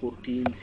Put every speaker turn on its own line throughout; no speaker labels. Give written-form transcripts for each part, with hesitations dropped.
14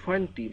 20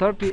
30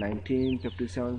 1957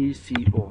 ECO।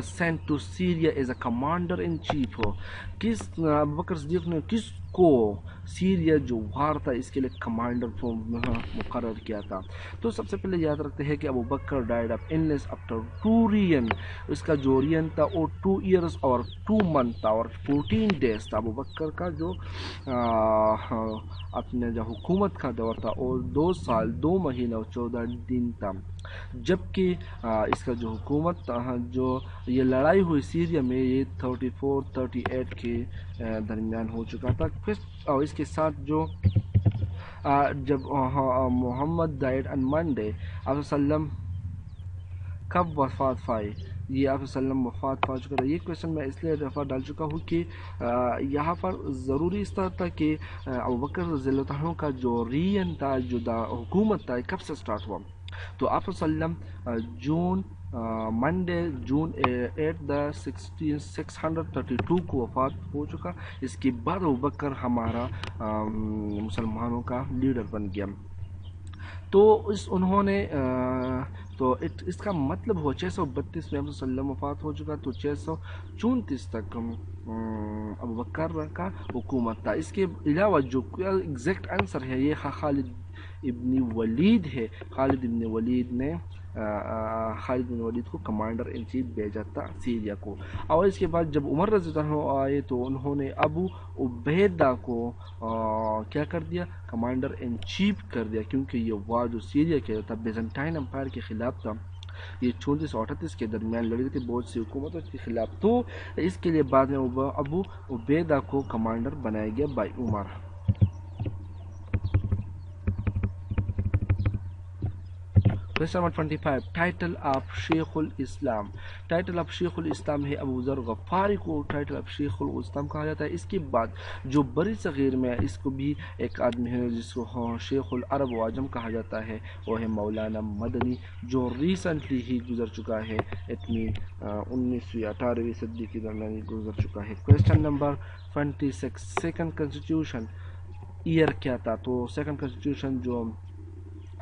sent to Syria as a commander in chief. کس ابو بکر صدیق نے کس کو سیریا جو وار تھا اس کے لیے کمانڈر مقرر کیا تھا؟ تو سب سے پہلے یاد رکھتے ہیں کہ ابو بکر ڈائڈ آف illness after 2 رین، اس کا جو رین تھا وہ 2 years اور 2 months تھا اور 14 days تھا. ابو بکر کا جو اپنے جو حکومت کا دور تھا وہ 2 سال 2 مہینہ اور 14 دن تھا، جبکہ اس کا جو حکومت جو یہ لڑائی ہوئی سیریا میں یہ 34-38 کے درمیان ہو چکا تھا. اور اس کے ساتھ جو جب محمد ڈائڈ آن منڈے، آپ وسلم کب وفات پائی؟ یہ آپ وسلم وفات پا چکا تھا. یہ کویشچن میں اس لیے دفعہ ڈال چکا ہوں کہ یہاں پر ضروری اس طرح تھا کہ ابوبکر رضی اللہ عنہ کا جو رین تھا، جو حکومت تھا، کب سے سٹارٹ ہوا. تو آپ وسلم منڈے جون 8 632 کو وفات ہو چکا. اس کے بعد ابوبکر ہمارا مسلمانوں کا لیڈر بن گیا. تو انہوں نے تو اس کا مطلب ہوا 632 میں ابو وسلم وفات ہو چکا، تو 634 تک ابوبکر کا حکومت تھا. اس کے علاوہ جو ایگزیکٹ آنسر ہے یہ خالد ابن ولید ہے. خالد ابن ولید کو کمانڈر ان چیف بھیجا تھا سیریا کو. اور اس کے بعد جب عمر رضی اللہ عنہ آئے تو انہوں نے ابو عبیدہ کو کیا کر دیا؟ کمانڈر ان چیف کر دیا، کیونکہ یہ وار جو سیریا کے تھا بیزنٹائن امپائر کے خلاف تھا. یہ 34-38 کے درمیان لڑی تھی بہت سی حکومتوں کے خلاف. تو اس کے لیے بعد میں ابو عبیدہ کو کمانڈر بنایا گیا by Umar. Question number 25. Title of شیخ الاسلام. ٹائٹل آف شیخ الاسلام ہے ابو ذر غفاری کو ٹائٹل آف شیخ الاسلام کہا جاتا ہے. اس کے بعد جو بری صغیر میں اس کو بھی ایک آدمی ہے جس کو شیخ العرب و عجم کہا جاتا ہے، وہ ہے مولانا مدنی، جو ریسنٹلی ہی گزر چکا ہے. اٹ مین 19ویں 18ویں صدی کے درمیان گزر چکا ہے. Question number 26. Second constitution year کیا تھا؟ تو سیکنڈ کنسٹیٹیوشن جو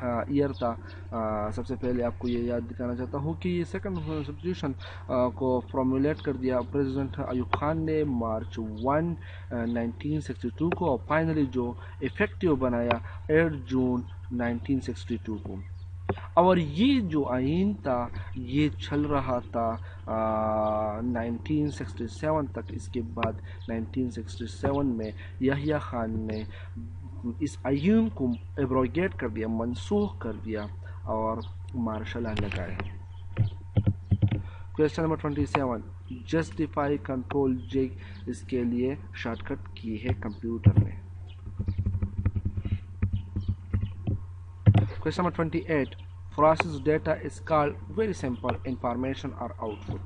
ایئر تھا، سب سے پہلے آپ کو یہ یاد دکھانا چاہتا ہوں کہ یہ سیکنڈ کنسٹیٹیوشن کو فارمولیٹ کر دیا پریزیڈنٹ ایوب خان نے مارچ 1 1962 کو، اور فائنلی جو افیکٹیو بنایا 8 جون 1962 کو. اور یہ جو آئین تھا یہ چل رہا تھا 1967 تک. اس کے بعد 1967 میں یحییٰ خان نے اس آئین کو ایبروگیٹ کر دیا، منسوخ کر دیا اور مارشل لا لگائے. Question number 27. جسٹیفائی کنٹرول جے اس کے لیے شارٹ کٹ کی ہے کمپیوٹر میں. Question number 28. Process data is called very simple information or output.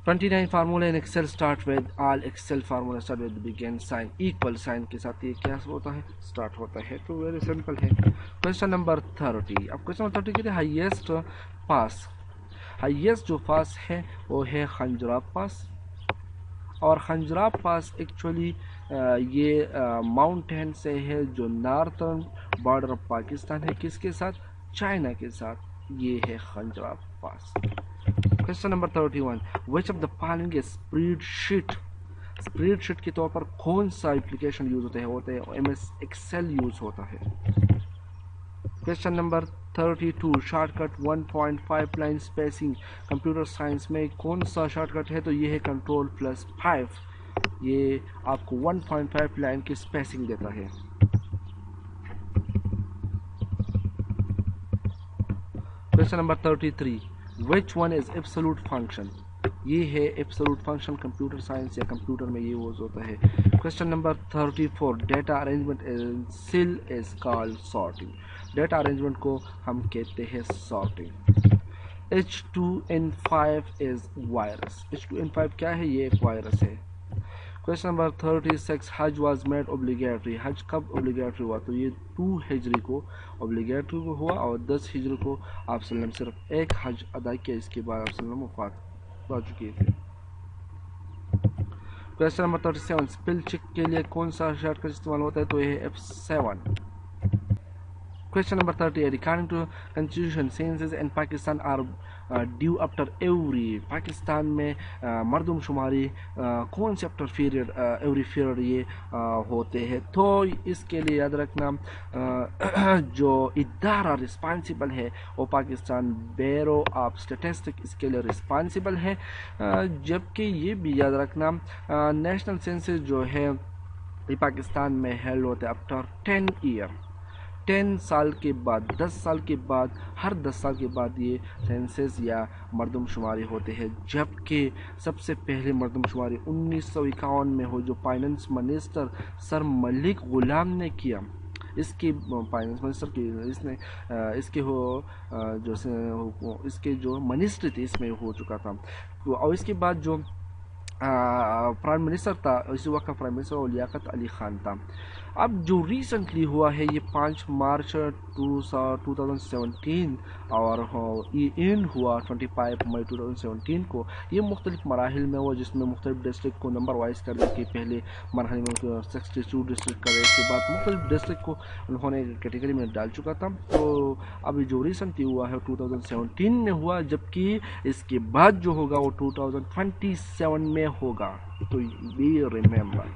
29. Formula in Excel start with all Excel formula start with begin sign equal sign کے ساتھ یہ کیا ہوتا ہے؟ start ہوتا ہے. تو very simple ہے. Question number 30. اب question number 30 کہتے ہیں highest pass. highest جو pass ہے وہ ہے خنجراب pass. اور خنجراب پاس ایکچولی یہ ماؤنٹین سے ہے جو نارتھرن بارڈر آف پاکستان ہے. کس کے ساتھ؟ چائنا کے ساتھ. یہ ہے Khunjerab pass. Question number 31. Which of the following spreadsheet. Spreadsheet کے طور پر کون سا اپلیکیشن یوز ہوتا ہے؟ ایم ایس ایکسل یوز ہوتا ہے. Question number 32. Shortcut 1.5 line spacing computer science میں کون سا شارٹ کٹ ہے؟ تو یہ ہے Ctrl+5. یہ آپ کو 1.5 لائن کی اسپیسنگ دیتا ہے. Question number 33. Which one is absolute function. یہ ہے ایبسولوٹ فنکشن کمپیوٹر سائنس یا کمپیوٹر میں یہ یوز ہوتا ہے. Question number 34. Data arrangement in cell is called sorting. Data arrangement کو ہم کہتے ہیں سارٹنگ. H2N5 از وائرس. H2N5 کیا ہے؟ یہ ایک وائرس ہے. Question number 36. حج واز میڈ اوبلیگیٹری. حج کب اوبلیگیٹری ہوا؟ تو یہ 2 ہجری کو اوبلیگیٹری ہوا اور 10 ہجری کو آپ صلی اللہ علیہ وسلم صرف ایک حج ادا کیا. اس کے بعد آپ صلی اللہ علیہ وسلم وفات پا چکے تھے. Question number 37. اسپیل چیک کے لیے کون سا شارٹ کٹ استعمال ہوتا ہے؟ تو یہ ہے F7. Question number 30. According to Constitution, census in Pakistan are due after every Pakistan میں مردم شماری کون سے after period every period یہ ہوتے ہیں. تو اس کے لیے یاد رکھنا جو ادارہ رسپانسبل ہے وہ پاکستان بیورو آف اسٹیٹسٹک اس کے لیے رسپانسبل ہے. جبکہ یہ بھی یاد رکھنا نیشنل سینسس جو ہے یہ پاکستان میں ہیلڈ ہوتے ہیں after 10 year 10 سال کے بعد 10 سال کے بعد ہر 10 سال کے بعد یہ سینسس یا مردم شماری ہوتے ہیں. جبکہ سب سے پہلے مردم شماری 1951 میں ہو جو فائنانس منسٹر سر ملک غلام نے کیا. اس کی فائنانس منسٹر کی اس نے اس کے ہو جو اس کے جو منسٹر تھے اس میں ہو چکا تھا. اور اس کے بعد جو پرائم منسٹر تھا اسی وقت کا پرائم منسٹر وہ لیاقت علی خان تھا. اب جو ریسنٹلی ہوا ہے یہ 5 مارچ 2017 اور اینڈ ہوا 25 مئی 2017 کو. یہ مختلف مراحل میں ہوا جس میں مختلف ڈسٹرکٹ کو نمبر وائز کر دیا کہ پہلے مرحلے میں 62 ڈسٹرکٹ کا اس کے بعد مختلف ڈسٹرکٹ کو انہوں نے کیٹیگری میں ڈال چکا تھا. تو ابھی جو ریسنٹلی ہوا ہے 2017 میں ہوا, جبکہ اس کے بعد جو ہوگا وہ 2027 میں ہوگا. تو بی ریممبر.